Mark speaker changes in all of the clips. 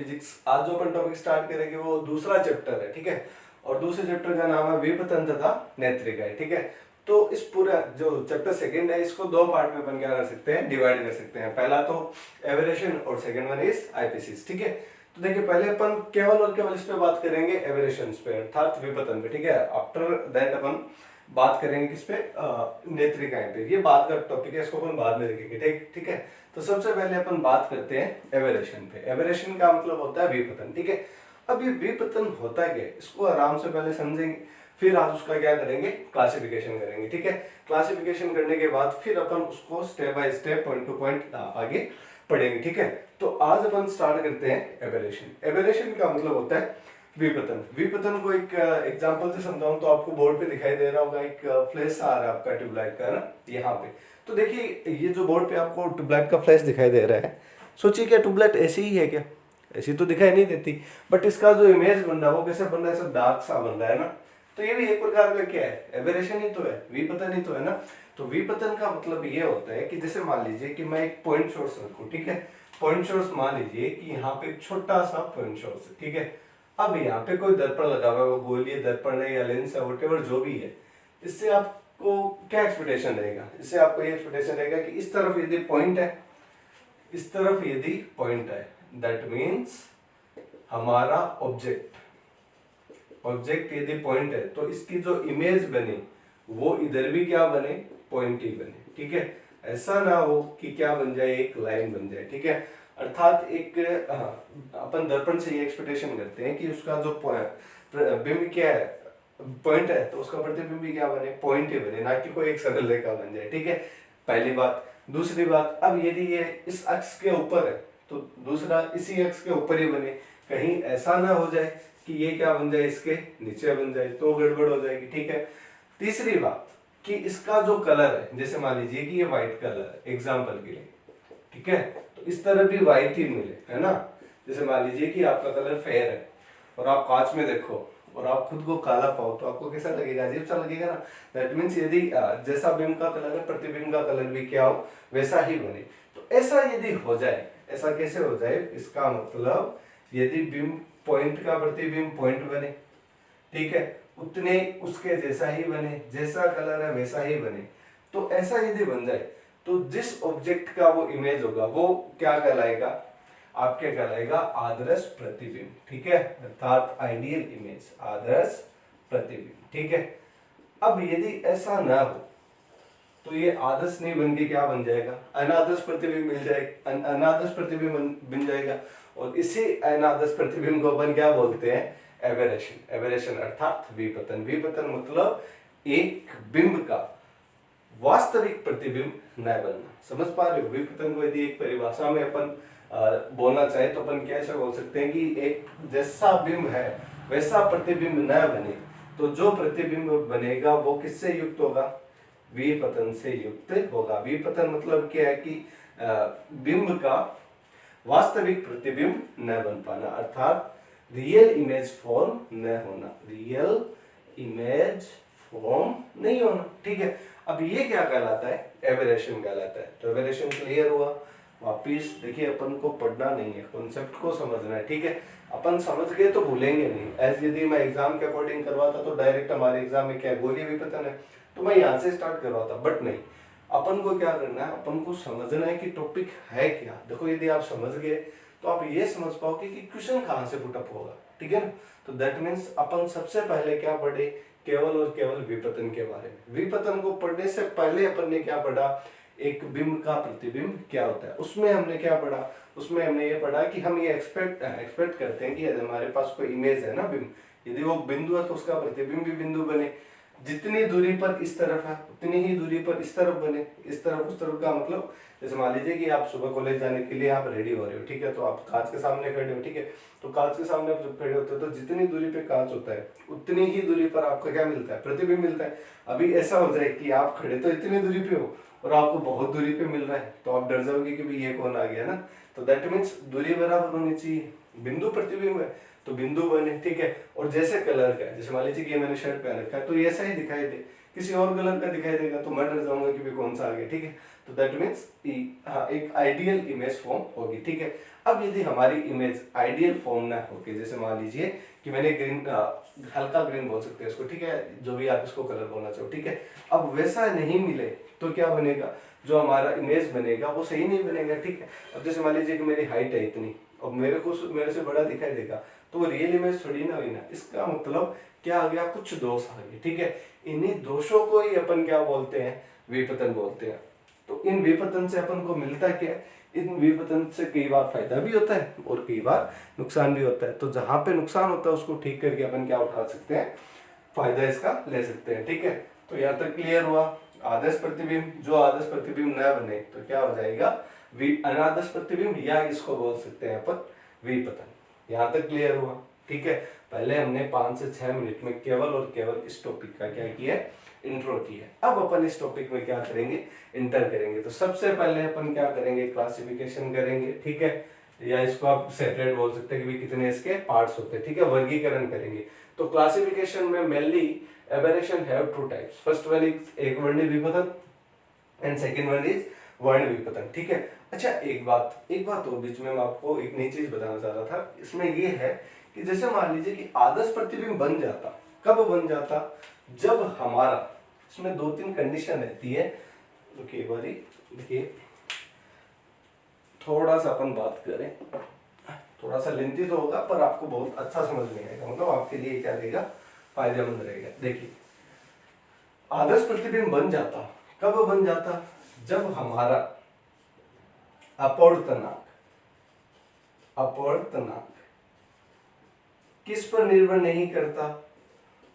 Speaker 1: Physics. आज जो अपन topic start करेंगे वो दूसरा चैप्टर है, ठीक है। और दूसरे चैप्टर का नाम है विपतन तथा नेत्रिकाएं, ठीक है। तो इस पूरा जो चैप्टर सेकंड है इसको दो पार्ट में अपन क्या कर सकते हैं, डिवाइड कर सकते हैं। पहला तो एवरेशन और सेकंड वन इज आईपीसीस, ठीक है। तो देखिए पहले अपन केवल और केवल इस पे बात करेंगे एवरेशन पे अर्थात विपतन पे, ठीक है। आफ्टर दैट अपन बात करेंगे किस पे, नेत्रिकाएं पे। ये बात का टॉपिक है, इसको अपन बाद में देखेंगे, ठीक ठीक है। तो सबसे पहले अपन बात करते हैं एवरेशन पे। एवरेशन का मतलब होता है विपतन, ठीक है। अब ये विपतन होता है क्या, इसको आराम से पहले समझेंगे, फिर आज उसका क्या करेंगे, क्लासिफिकेशन करेंगे, ठीक है। क्लासिफिकेशन करने के बाद फिर अपन उसको step by step point two point आगे पढ़ेंगे, ठीक है। तो आज अपन स्टार्ट करते हैं एवरेशन। एवरेशन का मतलब होता है विपतन। विपतन को एक एग्जांपल से समझाऊं तो आपको बोर्ड पे दिखाई दे रहा होगा, एक फ्लैश आ रहा है आपका ट्यूबलाइट का ना, यहाँ पे। तो देखिए ये जो बोर्ड पे आपको ट्यूबलाइट का फ्लैश दिखाई दे रहा है, सोचिए क्या ट्यूबलाइट ऐसी ही है क्या, ऐसी तो दिखाई नहीं देती, बट इसका जो इमेज बन रहा है वो कैसे बन रहा है, सब डार्क सा बन रहा है ना। तो ये भी एक प्रकार का क्या है, एवरेशन ही तो है, विपतन ही तो है ना। तो विपतन का मतलब ये होता है कि जैसे मान लीजिए कि मैं एक पॉइंट सोर्स रखूं, ठीक है। पॉइंट सोर्स मान लीजिए कि यहाँ पे एक छोटा सा पॉइंट सोर्स है, ठीक है। अब यहाँ पे कोई दर्पण लगा हुआ है, वो गोलीय दर्पण है या लेंस है, व्हाटएवर जो भी है, इससे आपको क्या एक्सपेक्टेशन रहेगा, इससे आपको ये एक्सपेक्टेशन रहेगा कि इस तरफ यदि पॉइंट है, इस तरफ यदि पॉइंट है, दैट मीन्स हमारा ऑब्जेक्ट यदि पॉइंट है तो इसकी जो इमेज बने वो इधर भी क्या बने, पॉइंट ही बने, ठीक है। ऐसा ना हो कि क्या बन जाए, एक लाइन बन जाए, ठीक है। अर्थात एक अपन दर्पण से ये एक्सपेक्टेशन करते हैं कि उसका जो बिंब क्या है, पॉइंट है, तो उसका प्रतिबिंब भी क्या बने, पॉइंट ही बने, ना कि कोई एक सरल रेखा बन जाए, ठीक है। पहली बात। दूसरी बात, अब यदि ये इस अक्ष के ऊपर है तो दूसरा इसी अक्ष के ऊपर ही बने, कहीं ऐसा ना हो जाए कि ये क्या बन जाए, इसके नीचे बन जाए, तो गड़बड़ हो जाएगी, ठीक है। तीसरी बात कि इसका जो कलर है, जैसे मान लीजिए कि ये व्हाइट कलर है एग्जांपल के लिए, ठीक है। तो इस तरह भी व्हाइट ही मिले, है ना। जैसे मान लीजिए कि आपका कलर फेयर है और आप कांच में देखो और आप खुद को काला पाओ तो आपको कैसा लगेगा, अजीब सा लगेगा ना। दैट मीन्स यदि जैसा बिंब का कलर है प्रतिबिंब का कलर भी क्या हो वैसा ही बने। तो ऐसा यदि हो जाए, ऐसा कैसे हो जाए, इसका मतलब यदि बिंब पॉइंट का प्रतिबिंब पॉइंट बने, ठीक है, उतने उसके जैसा ही बने, जैसा कलर है वैसा ही बने। तो ऐसा यदि बन जाए तो जिस ऑब्जेक्ट का वो इमेज होगा वो क्या कहलाएगा, आपके कहलाएगा आदर्श प्रतिबिंब, ठीक है, अर्थात आइडियल इमेज, आदर्श प्रतिबिंब, ठीक है। अब यदि ऐसा ना हो तो ये आदर्श नहीं बन के क्या बन जाएगा, अनादर्श प्रतिबिंब मिल जाएगा, अनादर्श प्रतिबिंब बन जाएगा। और इसी अनादर्श प्रतिबिंब को अपन क्या बोलते हैं, एबेरेशन। एबेरेशन अर्थात विपतन। विपतन मतलब एक बिंब का वास्तविक प्रतिबिंब न बनना। समझ पा रहे हो, विपतन को यदि एक परिभाषा में अपन बोलना चाहे तो अपन कैसे बोल सकते हैं कि एक जैसा बिंब है वैसा प्रतिबिंब न बने, तो जो प्रतिबिंब बनेगा वो किससे युक्त होगा, विपतन से युक्त होगा। विपतन मतलब क्या है कि बिंब का वास्तविक प्रतिबिंब न बन पाना, अर्थात रियल इमेज फॉर्म न होना, रियल इमेज फॉर्म नहीं होना, ठीक है। अब ये क्या कहलाता है, एबेरेशन कहलाता है। तो एबेरेशन क्लियर हुआ। वापिस देखिए अपन को पढ़ना नहीं है, कॉन्सेप्ट को समझना है, ठीक है। अपन समझ गए तो भूलेंगे नहीं। एज यदि मैं एग्जाम के अकॉर्डिंग करवाता तो डायरेक्ट हमारे एग्जाम में क्या गोलीय विपतन है तो मैं यहाँ से स्टार्ट करवाता, बट नहीं, अपन को क्या करना है, अपन को समझना है कि टॉपिक है क्या। देखो यदि आप समझ गए तो आप ये समझ पाओगे कि क्वेश्चन कहाँ से पुटअप होगा, ठीक है ना। तो दैट मीन्स अपन सबसे पहले क्या पढ़े, केवल और केवल विपतन के बारे में। विपतन को पढ़ने से पहले अपन ने क्या पढ़ा, एक बिंब का प्रतिबिंब क्या होता है, उसमें हमने क्या पढ़ा, उसमें हमने ये पढ़ा कि हम ये एक्सपेक्ट करते हैं कि यदि हमारे पास कोई इमेज है ना बिंब, यदि वो बिंदु है तो उसका प्रतिबिंब भी बिंदु बने, जितनी दूरी पर इस तरफ है उतनी ही दूरी पर इस तरफ बने, इस तरफ उस तरफ का मतलब जैसे मान लीजिए कि आप सुबह कॉलेज जाने के लिए आप रेडी हो रहे हो, ठीक है, तो आप कांच के सामने खड़े हो, ठीक है। तो कांच के सामने आप जब खड़े होते हो तो जितनी दूरी पे कांच होता है उतनी ही दूरी पर आपका क्या मिलता है, प्रतिबिंब मिलता है। अभी ऐसा हो जाए कि आप खड़े तो इतनी दूरी पे हो और आपको बहुत दूरी पे मिल रहा है तो आप डर जाओगे कि भाई ये कौन आ गया ना। तो दैट मीन्स दूरी बराबर होनी चाहिए, बिंदु प्रतिबिंब है तो बिंदु बने, ठीक है। और जैसे कलर का है, जैसे मान लीजिए कि ये मैंने शर्ट पहन रखा है तो ये ऐसा ही दिखाई दे किसी और कलर का दिखाई देगा तो मैं डर जाऊंगा कि भाई कौन सा आ गया, ठीक है। तो दैट मीन्स हाँ एक आइडियल इमेज फॉर्म होगी, ठीक है। अब यदि हमारी इमेज आइडियल फॉर्म ना होगी, जैसे मान लीजिए कि मैंने ग्रीन, हल्का ग्रीन बोल सकते हैं इसको, ठीक है, जो भी आप इसको कलर बोलना चाहो, ठीक है। अब वैसा नहीं मिले तो क्या बनेगा, जो हमारा इमेज बनेगा वो सही नहीं बनेगा, ठीक है। अब जैसे मान लीजिए कि मेरी हाइट है इतनी और मेरे से बड़ा दिखाई देगा तो वो रियल इमेज थोड़ी ना हुई ना, इसका मतलब क्या आ गया, कुछ दोष आ गए, ठीक है। इन्हीं दोषों को ही अपन क्या बोलते हैं, विपतन बोलते हैं। तो इन विपतन से अपन को मिलता क्या है, इन विपतन से कई बार फायदा भी होता है और कई बार नुकसान भी होता है। तो जहां पे नुकसान होता है उसको ठीक करके अपन क्या उठा सकते हैं, फायदा इसका ले सकते हैं, ठीक है। तो यहाँ तक क्लियर हुआ। आदर्श प्रतिबिंब, जो आदर्श प्रतिबिंब न बने तो क्या हो जाएगा, अनादर्श प्रतिबिंब, या इसको बोल सकते हैं अपन विपतन। यहाँ तक क्लियर हुआ, ठीक है। पहले हमने 5 से 6 मिनट में केवल और केवल इस टॉपिक का क्या किया है, इंट्रो किया है। अब अपन इस टॉपिक में क्या करेंगे, इंटर करेंगे। तो सबसे पहले अपन क्या करेंगे, क्लासिफिकेशन करेंगे, ठीक है, या इसको आप सेपरेट बोल सकते हैं कि कितने इसके पार्ट्स होते हैं, ठीक है, वर्गीकरण करेंगे। तो क्लासिफिकेशन में mainly aberration have two types, first one is एक वर्णी विपतन एंड सेकंड वन इज वर्ण विपतन, ठीक है। अच्छा एक बात और बीच में मैं आपको एक नई चीज बताना चाह रहा था, इसमें ये है कि जैसे मान लीजिए कि आदर्श प्रतिबिंब बन जाता, कब बन जाता, जब हमारा, इसमें 2-3 कंडीशन रहती है। रुकिए एक बारी, देखिए थोड़ा सा अपन बात करें, थोड़ा सा लेंथी तो होगा पर आपको बहुत अच्छा समझ में आएगा, मतलब आपके लिए क्या रहेगा, फायदेमंद रहेगा। देखिए आदर्श प्रतिबिंब बन जाता, कब बन जाता, जब हमारा अपवर्तनांक किस पर निर्भर नहीं करता,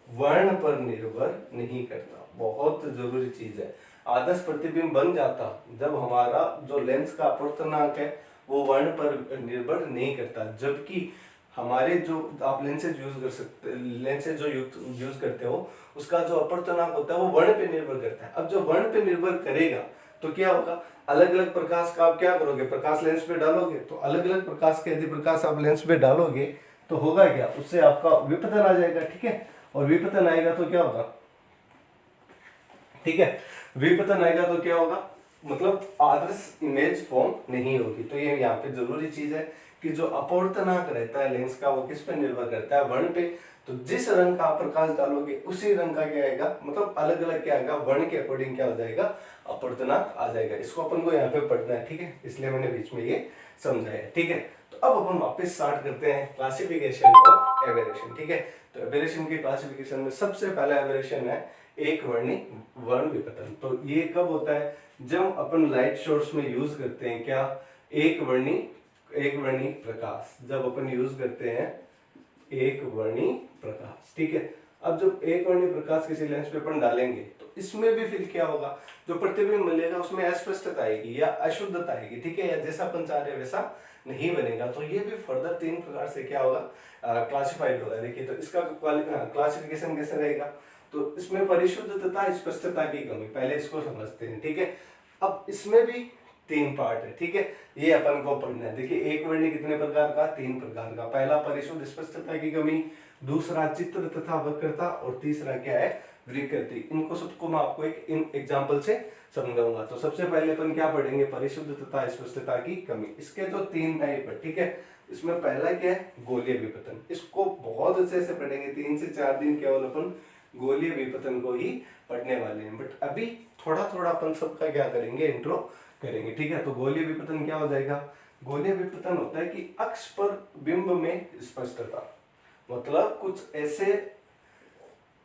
Speaker 1: वर्ण पर निर्भर नहीं करता। बहुत जरूरी चीज है। आदर्श प्रतिबिंब बन जाता जब हमारा जो लेंस का अपवर्तनांक है वो वर्ण पर निर्भर नहीं करता, जबकि हमारे जो आप लेंसेज यूज कर सकते, लेंसेज जो यूज करते हो उसका जो अपवर्तनांक होता है वो वर्ण पे निर्भर करता है। अब जो वर्ण पे निर्भर करेगा तो क्या होगा, अलग अलग प्रकाश का आप क्या करोगे, प्रकाश लेंस पे डालोगे, तो अलग अलग प्रकाश के यदि प्रकाश आप लेंस पे डालोगे तो होगा क्या, उससे आपका विपतन आ जाएगा, ठीक है। और विपतन आएगा तो क्या होगा, ठीक है, विपतन आएगा तो क्या होगा, मतलब आदर्श इमेज फॉर्म नहीं होगी। तो ये यहाँ पे जरूरी चीज है कि जो अपवर्तनांक रहता है लेंस का वो किस पे निर्भर करता है, वर्ण पे। तो जिस रंग का आप प्रकाश डालोगे उसी रंग का क्या आएगा, मतलब अलग अलग क्या आएगा, वर्ण के अकॉर्डिंग क्या हो जाएगा, अपवर्तनांक आ जाएगा। इसको अपन को यहाँ पे पढ़ना है, ठीक है, इसलिए मैंने बीच में ये समझाया, ठीक है। तो अब अपन वापस स्टार्ट करते हैं क्लासिफिकेशन ऑफ एबेरेशन, ठीक है। तो एबेरेशन की क्लासिफिकेशन में सबसे पहला एबेरेशन है एक वर्णी वर्ण विपतन। तो ये कब होता है, जब अपन लाइट सोर्स में यूज करते हैं क्या, एक वर्णी प्रकाश, जब अपन यूज करते हैं एक वर्णी प्रकाश, ठीक है। अब जब एक वर्णी प्रकाश किसी लेंस पे अपन डालेंगे तो इसमें भी फिर क्या होगा, जो प्रतिबिंब मिलेगा उसमें अस्पष्टता आएगी या अशुद्धता आएगी, ठीक है, या जैसा अपन चाह रहे हैं वैसा नहीं बनेगा। तो ये भी फर्दर 3 प्रकार से क्या होगा, क्लासिफाइड होगा। देखिए तो इसका क्लासिफिकेशन कैसे रहेगा, तो इसमें परिशुद्धता, स्पष्टता की कमी, पहले इसको समझते हैं, ठीक है। अब इसमें भी 3 पार्ट है, ठीक है, ये अपन को पढ़ना है। देखिए एक वर्णी कितने प्रकार का, 3 प्रकार का। पहला परिशुद्ध स्पष्टता की कमी, दूसरा चित्र तथा वक्रता, और तीसरा क्या है, विकृति। इनको सबको मैं आपको एक एग्जांपल से समझाऊंगा। तो सबसे पहले अपन क्या पढ़ेंगे, परिशुद्ध तथा स्पष्टता की कमी। इसके जो 3 टाइप है, ठीक है। इसमें पहला क्या है, गोलीय विपतन। इसको बहुत अच्छे से पढ़ेंगे, 3 से 4 दिन केवल अपन गोलीय विपतन को ही पढ़ने वाले हैं। बट अभी थोड़ा थोड़ा अपन सबका क्या करेंगे, इंट्रो करेंगे, ठीक है। तो गोलीय विपतन क्या हो जाएगा, गोलीय विपतन होता है कि अक्ष पर बिंब में स्पष्टता, मतलब कुछ ऐसे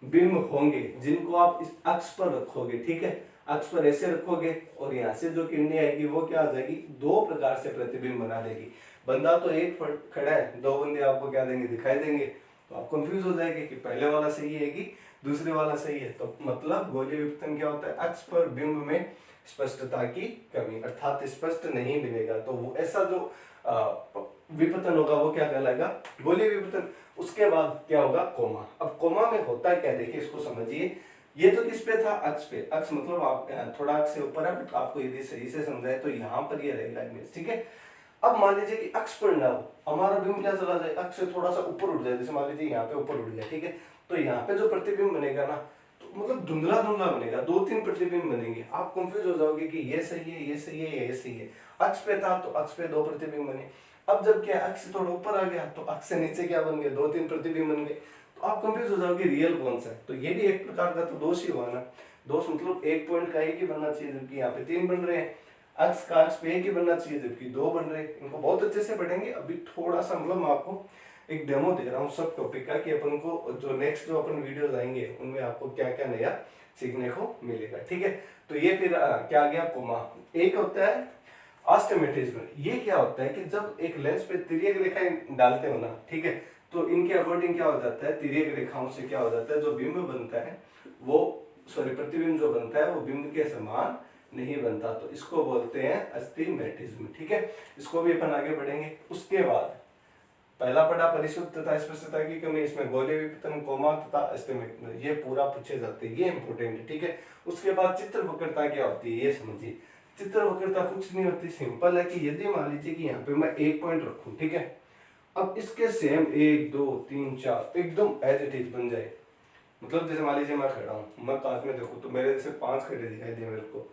Speaker 1: बिंब होंगे जिनको आप इस अक्ष पर रखोगे, ठीक है, अक्ष पर ऐसे रखोगे और यहाँ से जो किरणें आएगी वो क्या आ जाएगी, 2 प्रकार से प्रतिबिंब बना देगी। बंदा तो एक खड़ा है, 2 बंदे आपको क्या देंगे, दिखाई देंगे, तो आप कंफ्यूज हो जाएंगे कि पहले वाला सही है कि दूसरे वाला सही है। तो मतलब गोलीय विपतन क्या होता है, अक्ष पर बिंब में स्पष्टता की कमी, अर्थात स्पष्ट नहीं मिलेगा। तो वो ऐसा जो विपतन होगा वो क्या कहलाएगा, गोलीय विपतन। उसके बाद क्या होगा, कोमा। अब कोमा में होता है क्या, देखिए इसको समझिए। ये तो किस पे था, अक्ष पे। अक्ष मतलब आप थोड़ा अक्ष से ऊपर है, बट आपको यदि सही से समझाए तो यहाँ पर ये रहेगा इमेज, ठीक है। अब मान लीजिए कि अक्ष पर ना हो, हमारा बिंब क्या चला जाए, अक्ष से थोड़ा सा ऊपर उठ जाए, जैसे मान लीजिए यहाँ पे ऊपर उठ जाए, ठीक है। तो यहाँ पे जो प्रतिबिंब बनेगा ना, तो मतलब धुंधला धुंधला बनेगा, 2-3 प्रतिबिंब बनेंगे, आप कंफ्यूज हो जाओगे कि ये सही है, ये सही है, ये सही है। अक्ष पे था तो अक्ष पे 2 प्रतिबिंब बने, अब जब क्या अक्ष से थोड़ा ऊपर आ गया तो अक्ष से नीचे क्या बन गए, 2-3 प्रतिबिंब बन गए, तो आप कंफ्यूज हो जाओगे रियल कौन सा है। तो ये भी एक प्रकार का तो दोष ही हुआ ना। दोष मतलब एक पॉइंट का एक ही बनना चाहिए जबकि यहाँ पे 3 बन रहे हैं, अक्ष का अक्ष पे एक ही बनना चाहिए जबकि 2 बन रहे हैं। इनको बहुत अच्छे से पढ़ेंगे। अभी थोड़ा सा मतलब मैं आपको एक डेमो दे रहा हूँ सब टॉपिक का कि अपन को जो नेक्स्ट जो अपन वीडियोस आएंगे उनमें आपको क्या क्या नया सीखने को मिलेगा, ठीक है। तो ये फिर क्या गया कोमा। एक होता है आस्टिमेटिज्म। ये क्या होता है कि जब एक लेंस पे तिर्यक रेखाएं डालते हो ना, ठीक है, तो इनके अकॉर्डिंग क्या हो जाता है, तिर्यक रेखाओं से क्या हो जाता है, जो बिंब बनता है वो प्रतिबिंब जो बनता है वो बिंब के समान नहीं बनता, तो इसको बोलते हैं अस्टिमेटिज्म, ठीक है। इसको भी अपन आगे बढ़ेंगे। उसके बाद पहला पढ़ा परिशुद्ध तथा स्पष्टता की कमी, इसमें गोलीय विपतन, कोमा तथा अस्टिमेटिज्म, ये पूरा पूछे जाते हैं, ये इंपॉर्टेंट है, ठीक है। उसके बाद चित्र वक्रता क्या होती है ये समझिए। चित्र वक्रता कुछ नहीं होती, सिंपल है कि यदि मान लीजिए कि यहाँ पे मैं एक पॉइंट रखूं, ठीक है, अब इसके सेम 1 2 3 4 एकदम एज इट इज बन जाए, मतलब जैसे मान लीजिए मैं खड़ा हूँ, मैं कांच में देखूं तो मेरे जैसे 5 खड़े दिखाई दिए मेरे को,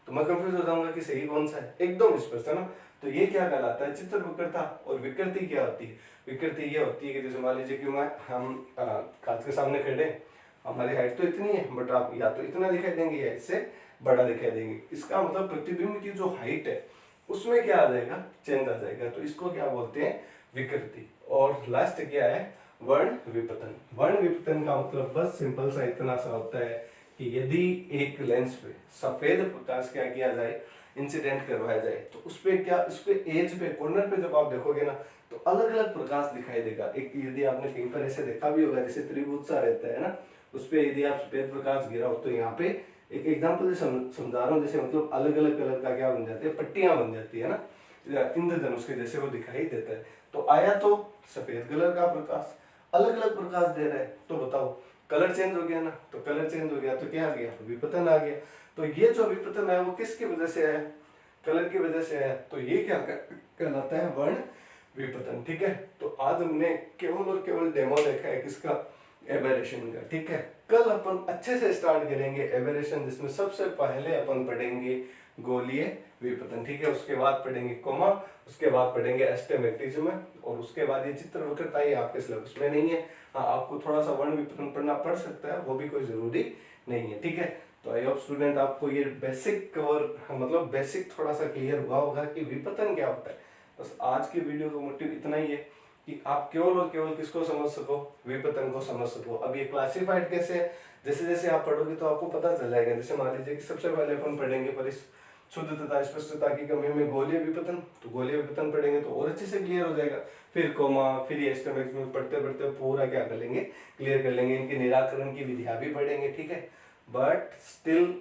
Speaker 1: तो मैं कंफ्यूज हो जाऊंगा कि सही कौन सा है, एकदम स्पष्ट है ना। तो ये क्या कहलाता है, चित्र वक्रता। और विकृति क्या होती है, विकृति ये होती है कि जैसे मान लीजिए कि हम कांच के सामने खड़े, हमारी हाइट तो इतनी है बट आप या तो इतना दिखाई देंगे या इससे बड़ा दिखाई देंगे, इसका मतलब प्रतिबिंब की जो हाइट है उसमें क्या आ जाएगा, चेंज आ जाएगा, तो इसको क्या बोलते हैं, विकृति। और लास्ट क्या है, वर्ण विपतन। वर्ण विपतन का मतलब बस सिंपल सा इतना सा होता है कि यदि एक लेंस पे सफेद प्रकाश क्या किया जाए, इंसिडेंट करवाया जाए, तो उस पे क्या, उस पे एज पे कॉर्नर पे जब आप देखोगे ना तो अलग अलग प्रकाश दिखाई देगा। एक यदि आपने कहीं पर ऐसे देखा भी होगा जैसे त्रिभुज सा रहता है ना, उस पे यदि आप सफेद प्रकाश गिरा हो तो यहाँ पे एक एग्जांपल से समझा रहा हूँ, जैसे मतलब अलग अलग कलर का क्या बन जाते हैं, पट्टियां बन जाती है ना, इंद्रधनुष के जैसे वो दिखाई देता है। तो आया तो सफेद कलर का प्रकाश, अलग अलग प्रकाश दे रहा है, तो बताओ कलर चेंज हो गया ना, तो कलर चेंज हो गया तो क्या आ गया, विपतन आ गया। तो ये जो विपतन है वो किसकी वजह से है, कलर की वजह से है, तो ये क्या कहलाता है, वर्ण विपतन, ठीक है। तो आज हमने केवल और केवल डेमो देखा है किसका, एबेरेशन का, ठीक है। कल अपन अच्छे से स्टार्ट करेंगे एबेरेशन, जिसमें सबसे पहले अपन पढ़ेंगे गोलीय विपतन, ठीक है। उसके बाद पढ़ेंगे कोमा, उसके बाद पढ़ेंगे एस्टिमेटिज्म, और उसके बाद ये चित्र वक्रता ये आपके सिलेबस में नहीं है। हाँ, आपको थोड़ा सा वर्ण विपतन पढ़ना पड़ सकता है, वो भी कोई जरूरी नहीं है, ठीक है। तो आई होप स्टूडेंट आपको ये बेसिक कवर मतलब बेसिक थोड़ा सा क्लियर हुआ होगा कि विपतन क्या होता है। बस आज की वीडियो का मोटिव इतना ही है कि आप केवल और केवल किसको समझ सको, विपतन को समझ सको। अब ये क्लासिफाइड कैसे है, जैसे जैसे आप पढ़ोगे तो आपको पता चल जाएगा। जैसे मान लीजिए कि सबसे पहले अपन पढ़ेंगे परिशुद्ध तथा स्पष्टता की कमी में गोलीय विपतन, तो गोलीय विपतन पढ़ेंगे तो और अच्छे से क्लियर हो जाएगा। फिर कोमा, फिर ये एस्टिमेटिज्म पढ़ते पढ़ते पूरा क्या कर लेंगे, क्लियर कर लेंगे। इनके निराकरण की विधियां भी पढ़ेंगे, ठीक है। बट स्टिल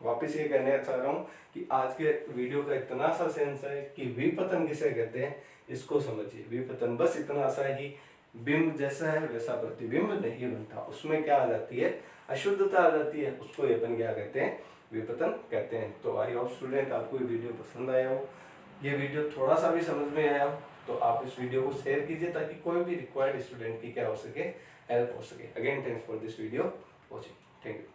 Speaker 1: वापस ये कहना चाह रहा हूँ कि आज के वीडियो का इतना सा सेंस है कि विपतन किसे कहते हैं, इसको समझिए। विपतन बस इतना सा ही, बिंब जैसा है वैसा प्रतिबिंब नहीं बनता, उसमें क्या आ जाती है, अशुद्धता आ जाती है, उसको ये अपन क्या कहते हैं, विपतन कहते हैं। तो आई होप स्टूडेंट आपको ये वीडियो पसंद आया हो, ये वीडियो थोड़ा सा भी समझ में आया हो तो आप इस वीडियो को शेयर कीजिए ताकि कोई भी रिक्वायर्ड स्टूडेंट की क्या हो सके, हेल्प हो सके। Again thanks for this video watching, thank you.